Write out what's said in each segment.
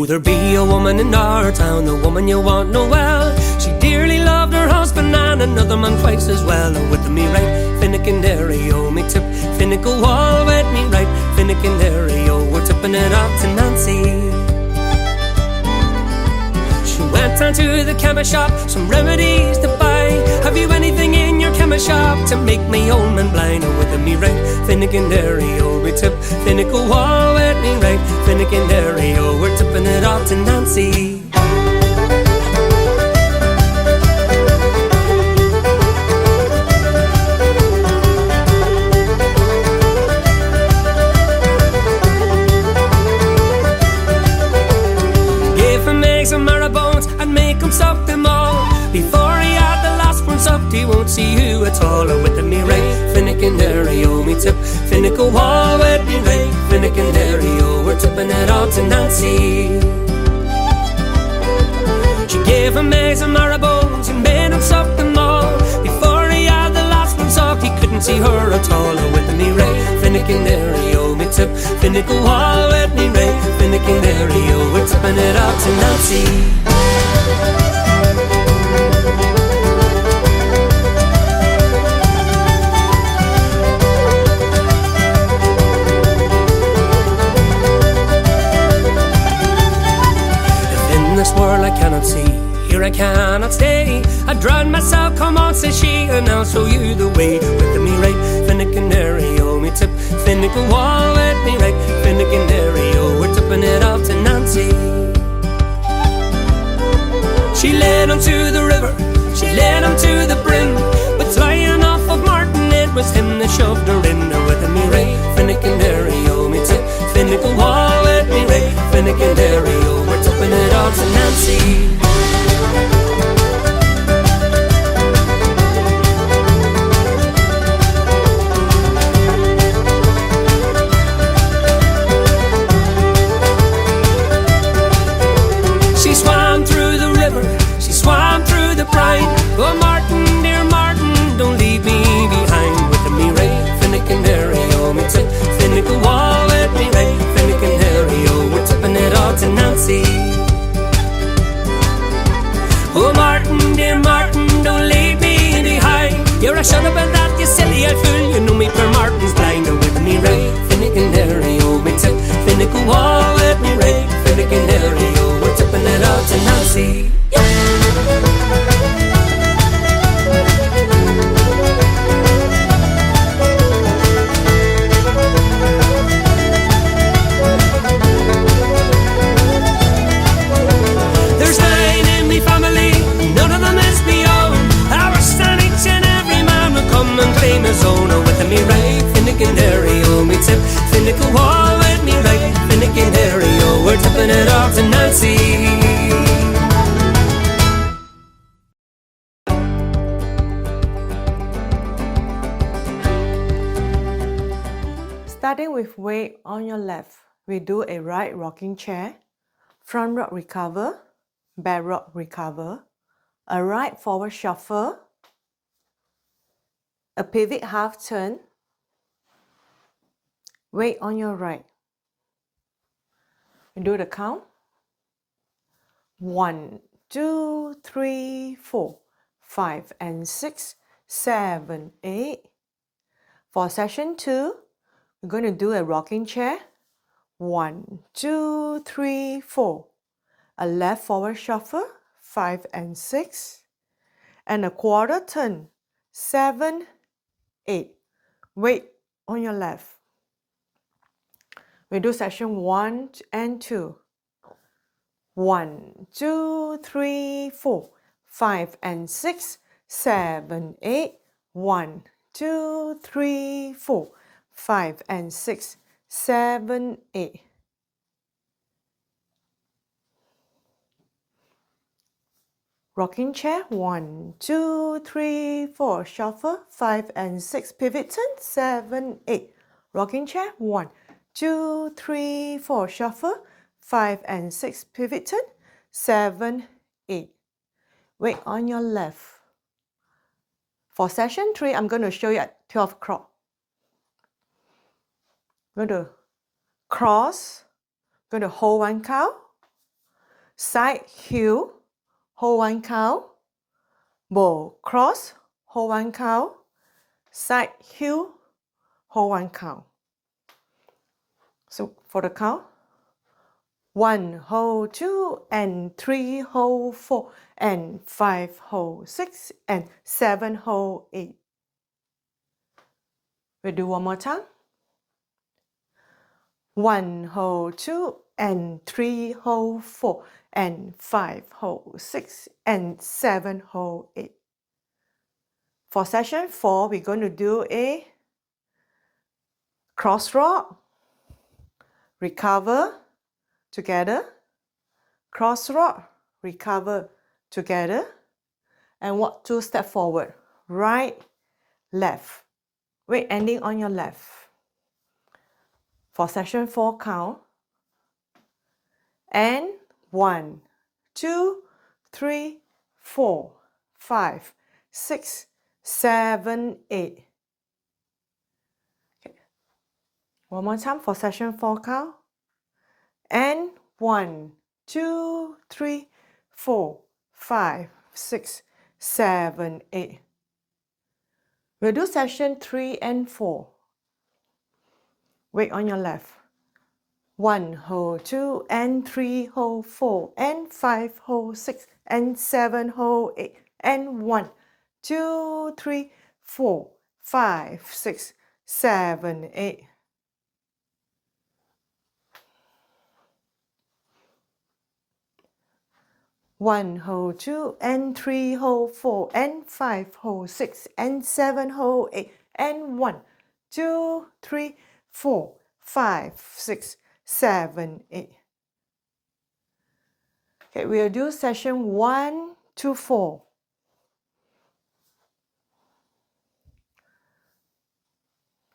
there be a woman in our town, the woman you want know well. She dearly loved her husband and another man twice as well. With me right, Finnegan Derry, oh me tip, Finnegan wall with me right, Finnegan Derry, oh we're tipping it up to Nancy. She went down to the chemist shop, some remedies to buy. Have you anything in your chemist shop to make me old man blind? Oh with me right, Finnegan Derry, oh me tip, Finnegan wall with me right, Finnegan Derry, oh we're tipping it up to Nancy. Some marrowbones and make him suck them all. Before he had the last one sucked, he won't see you at all. Or with me right, Finnegan Derry, oh me tip, Finnegan wall with me right, Finnegan Derry, oh we're tipping it all to Nancy. She gave him eggs and marrowbones and made him suck them all. Before he had the last one sucked, he couldn't see her at all. Or with me right, Finnegan Derry, oh me tip, Finnegan wall with me right, Finnegan Derry, oh we're tipping it up to Nancy. If in this world I cannot see, here I cannot stay, I drown myself, come on, says she, and I'll show you the way. With me right, Finnegan Derry, oh me tip, Finnegan wall with me right, Finnegan Derry, oh we're tipping it up to Nancy. She led him to the river, she led him to the brim, but flying off of Martin, it was him that shoved her in. With me right, Finnegan Derry, oh me tip, Finnegan wall with me right, Finnegan Derry, oh we're tipping it up to Nancy. Oh Martin, dear Martin, don't leave me behind. With me right, Finnegan Derry, oh me tip, Finnegan wall with me right, Finnegan Derry, oh we're tipping it all to Nancy. Oh Martin, dear Martin, don't leave me behind. You're a shut up at that, you silly old fool, you know me for Martin's blind. Oh with me right, Finnegan Derry, oh me tip, Finnegan wall with me right, Finnegan Derry, oh we're tipping it all to Nancy. With me right, Finnegan Derry, oh me tip, Finnegan wall with me right, Finnegan Derry, oh we're tipping it off to Nancy. Starting with weight on your left, we do a right rocking chair, front rock recover, back rock recover, a right forward shuffle, a pivot half turn, weight on your right. We do the count. 1, 2, 3, 4, 5 and 6, 7, 8. For session 2, we're going to do a rocking chair. 1, 2, 3, 4. A left forward shuffle, 5 and 6. And a quarter turn, 7, 8. Weight on your left. We do session 1 and 2. 1, 2, 3, 4, 5 and 6, 7, 8. 1, 2, 3, 4, 5 and 6, 7, 8. Rocking chair, 1, 2, 3, 4, shuffle, 5 and 6, pivot turn, 7, 8. Rocking chair, 1, 2, 3, 4, shuffle, 5 and 6, pivot turn, 7, 8. Weight on your left. For session 3, I'm going to show you at 12 o'clock. I'm going to cross, going to hold one count, side heel, hold one count, bow cross, hold one count, side heel, hold one count. So for the count, 1, hold 2, and 3, hold 4, and 5, hold 6, and 7, hold 8. We'll do one more time. 1, hold 2, and 3, hold 4, and 5, hold 6, and 7, hold 8. For session 4, we're going to do a cross rock, recover, together, cross rock, recover, together, and walk 2 steps forward, right, left, weight ending on your left. For session 4 count, and 1, 2, 3, 4, 5, 6, 7, 8. Okay. One more time for session 4 count, and 1, 2, 3, 4, 5, 6, 7, 8. We'll do session 3 and 4. Weight on your left. 1, hold 2, and 3, hold 4, and 5, hold 6, and 7, hold 8, and 1, 2, 3, 4, 5, 6, 7, 8. One, hold 2, and 3, hold 4, and 5, hold 6, and 7, hold 8, and 1, 2, 3, 4, 5, 6, 7, 8. Okay, we'll do session 1 to 4.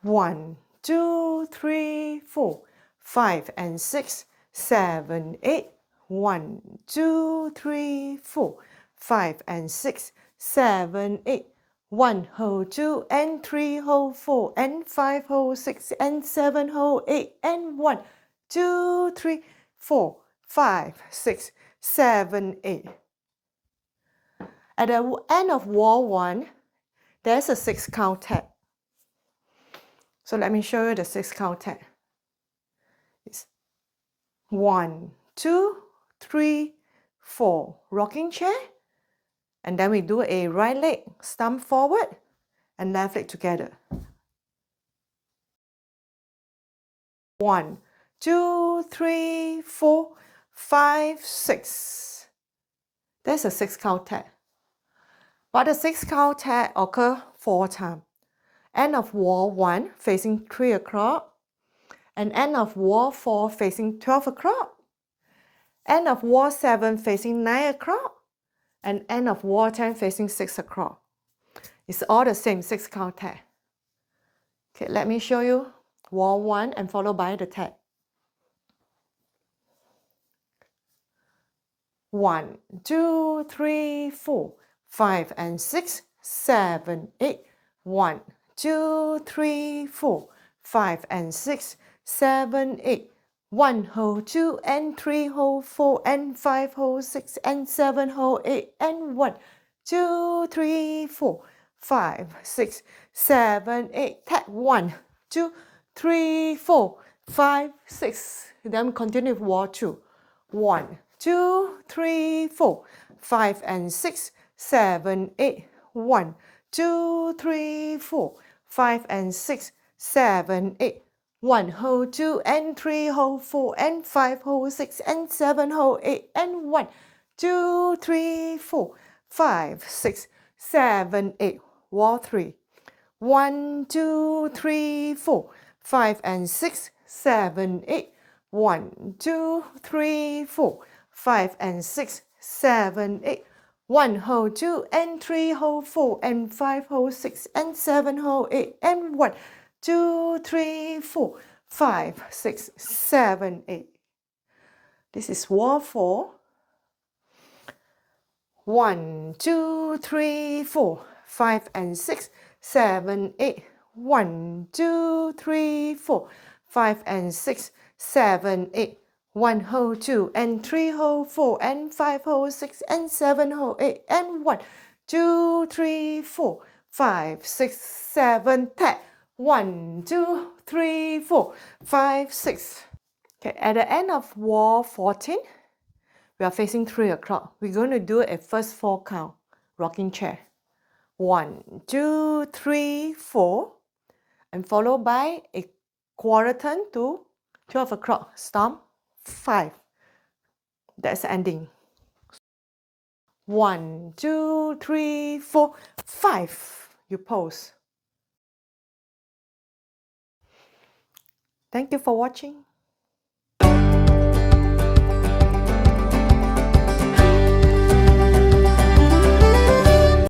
One, 2, 3, 4, 5, and 6, 7, 8. 1, 2, 3, 4, 5, and 6, 7, 8. 1, hold 2, and 3, hold 4, and 5, hold 6, and 7, hold 8, and 1, 2, 3, 4, 5, 6, 7, 8. At the end of wall 1, there's a 6 count tap. So let me show you the 6 count tap. It's 1, 2, 3, 4. Rocking chair. And then we do a right leg stump forward and left leg together. 1, 2, 3, 4, 5, 6. That's a 6 count tap. But the 6 count tap occur 4 times. End of wall 1 facing 3 o'clock, and end of wall 4 facing 12 o'clock, end of wall 7 facing 9 o'clock, and end of wall 10 facing 6 o'clock. It's all the same 6 count tap. Okay, let me show you wall 1 and followed by the tap. 1, 2, 3, 4, 5, and 6, 7, 8. 1, 2, 3, 4, 5, and 6, 7, 8. 1, hold 2, and 3, hold 4, and 5, hold 6, and 7, hold 8, and 1, 2, 3, 4, 5, 6, 7, 8. Tap 1, 2, 3, 4, 5, 6. Then continue with wall 2. 1, 2, 3, 4, 5, and 6, 7, 8. 1, 2, 3, 4, 5, and 6, 7, 8. 1, hold 2, and 3, hold 4, and 5, hold 6, and 7, hold 8, and 1, 2, 3, 4, 5, 6, 7, 8. Wall 3. 1, 2, 3, 4, 5, and 6, 7, 8. 1, 2, 3, 4, 5, and 6, 7, 8. 1, hold 2, and 3, hold 4, and 5, hold 6, and 7, hold 8, and 1, 2, 3, 4, 5, 6, 7, 8. This is wall 4. 1, 2, 3, 4, 5, and 6, 7, 8. 1, 2, 3, 4, 5, and 6, 7, 8. 1 hold 2 and 3 hold 4 and 5 hold 6 and 7 hold 8 and 1 2 3 4 5 6 7 tap 1 2 3 4 5 6. Okay, at the end of wall 14 we are facing 3 o'clock. We're going to do a first 4 count rocking chair. 1 2 3 4 and followed by a quarter turn to 12 o'clock stomp 5. That's ending. 1 2 3 4 5. You pose. Thank you for watching.